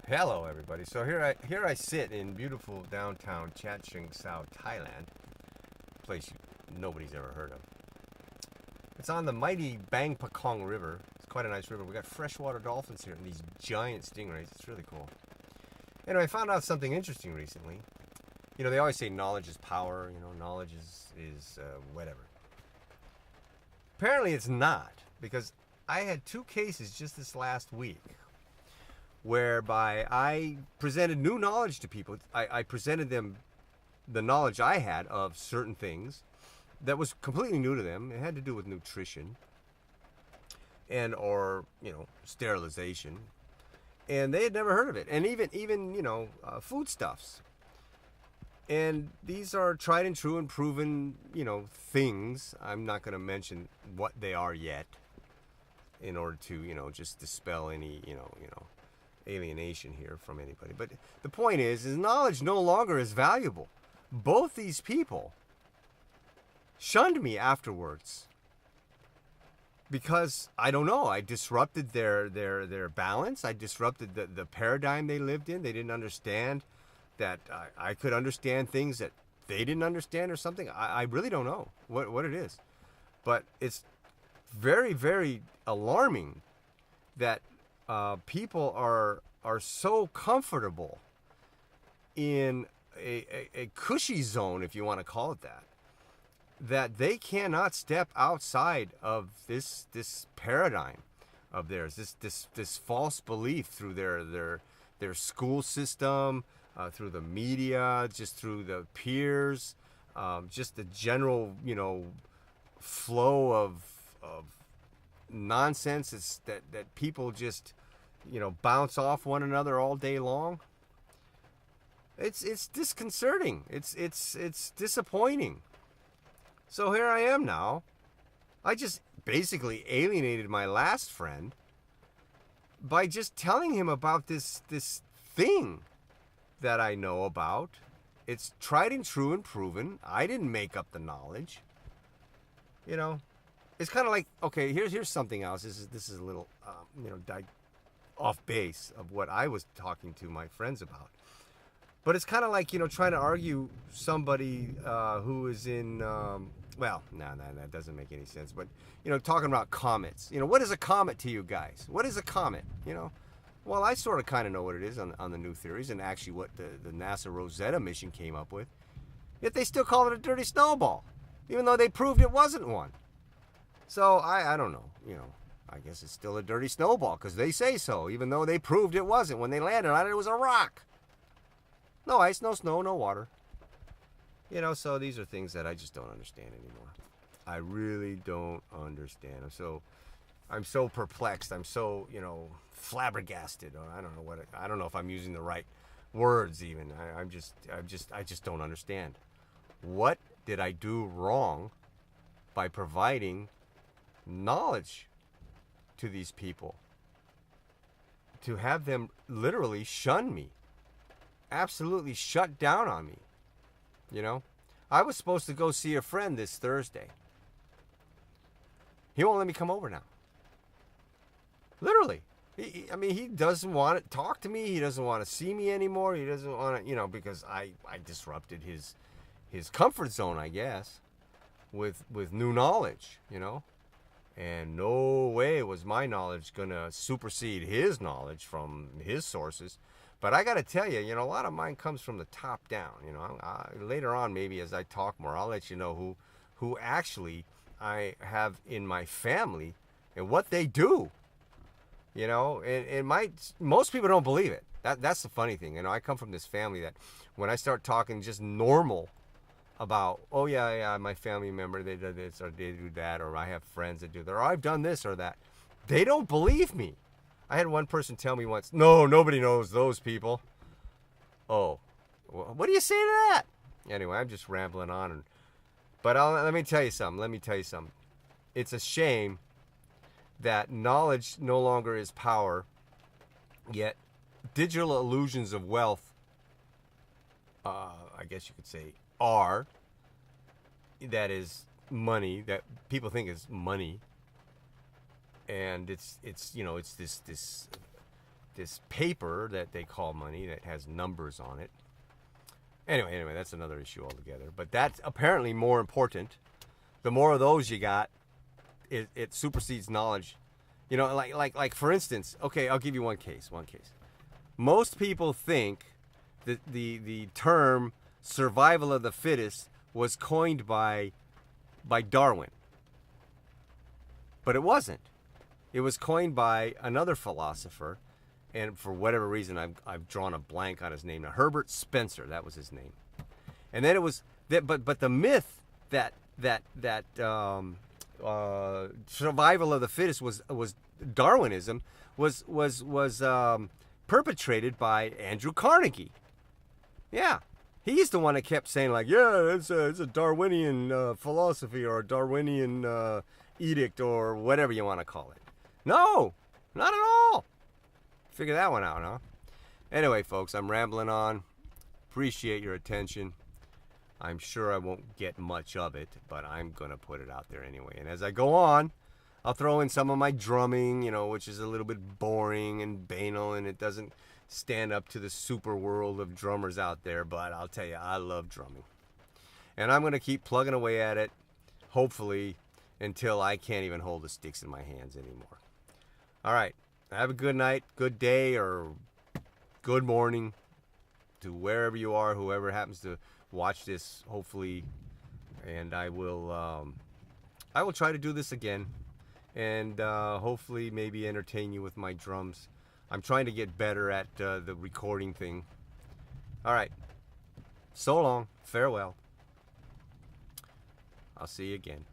Hello, everybody. So here I sit in beautiful downtown Chiang Sao, Thailand, a place nobody's ever heard of. It's on the mighty Bang Pakong River. It's quite a nice river. We got freshwater dolphins here and these giant stingrays. It's really cool. Anyway, I found out something interesting recently. You know, they always say knowledge is power. You know, knowledge is whatever. Apparently, it's not, because I had two cases just this last week whereby I presented new knowledge to people. I presented them the knowledge I had of certain things that was completely new to them. It had to do with nutrition and or sterilization, and they had never heard of it. And even foodstuffs. And these are tried and true and proven things. I'm not going to mention what they are yet, in order to just dispel any alienation here from anybody. But the point is knowledge no longer is valuable. Both these people shunned me afterwards because I don't know. I disrupted their balance. I disrupted the paradigm they lived in. They didn't understand that I could understand things that they didn't understand or something. I really don't know what it is, but it's very, very alarming that people are so comfortable in a cushy zone, if you want to call it that, that they cannot step outside of this paradigm of theirs, this false belief through their school system, through the media, just through the peers, just the general flow of nonsense that people just bounce off one another all day long. It's disconcerting. It's disappointing. So here I am now. I just basically alienated my last friend by just telling him about this thing that I know about. It's tried and true and proven. I didn't make up the knowledge. It's kind of like, okay, here's something else. This is a little off base of what I was talking to my friends about. But it's kind of like trying to argue somebody who is in well, no, that doesn't make any sense. But talking about comets. What is a comet to you guys? What is a comet? Well, I sort of kind of know what it is on the new theories, and actually what the NASA Rosetta mission came up with. Yet they still call it a dirty snowball, even though they proved it wasn't one. So I don't know. I guess it's still a dirty snowball because they say so, even though they proved it wasn't. When they landed on it, it was a rock. No ice, no snow, no water. So these are things that I just don't understand anymore. I really don't understand. I'm so perplexed. I'm so, flabbergasted. Or I don't know if I'm using the right words even. I just don't understand. What did I do wrong by providing knowledge to these people, to have them literally shun me, absolutely shut down on me? I was supposed to go see a friend this Thursday. He won't let me come over now. Literally. He doesn't want to talk to me. He doesn't want to see me anymore. He doesn't want to, because I disrupted his comfort zone, I guess, with new knowledge, And no way was my knowledge going to supersede his knowledge from his sources. But I got to tell you, a lot of mine comes from the top down. Later on, maybe as I talk more, I'll let you know who actually I have in my family and what they do. And most people don't believe it. That's the funny thing. I come from this family that when I start talking just normal about, oh yeah, my family member, they do this or they do that, or I have friends that do that, or I've done this or that, they don't believe me. I had one person tell me once, no, nobody knows those people. Oh, well, what do you say to that? Anyway, I'm just rambling on. But let me tell you something. It's a shame that knowledge no longer is power, yet digital illusions of wealth, I guess you could say, are. That is money, that people think is money. And it's this this paper that they call money that has numbers on it. Anyway, that's another issue altogether. But that's apparently more important. The more of those you got, it supersedes knowledge. You know, like for instance, okay, I'll give you one case. Most people think that the term survival of the fittest was coined by Darwin. But it wasn't. It was coined by another philosopher, and for whatever reason I've drawn a blank on his name. Now, Herbert Spencer, that was his name. And then it was that but the myth that survival of the fittest was Darwinism was perpetrated by Andrew Carnegie. Yeah, he's the one that kept saying like, yeah, it's a Darwinian philosophy or a Darwinian edict or whatever you want to call it. No, not at all. Figure that one out, huh? Anyway, folks, I'm rambling on. Appreciate your attention. I'm sure I won't get much of it, but I'm going to put it out there anyway. And as I go on, I'll throw in some of my drumming, you know, which is a little bit boring and banal, and it doesn't stand up to the super world of drummers out there, but I'll tell you, I love drumming. And I'm going to keep plugging away at it, hopefully, until I can't even hold the sticks in my hands anymore. All right. Have a good night, good day, or good morning to wherever you are, whoever happens to watch this, hopefully. And I will try to do this again, and hopefully maybe entertain you with my drums. I'm trying to get better at the recording thing. All right. So long. Farewell. I'll see you again.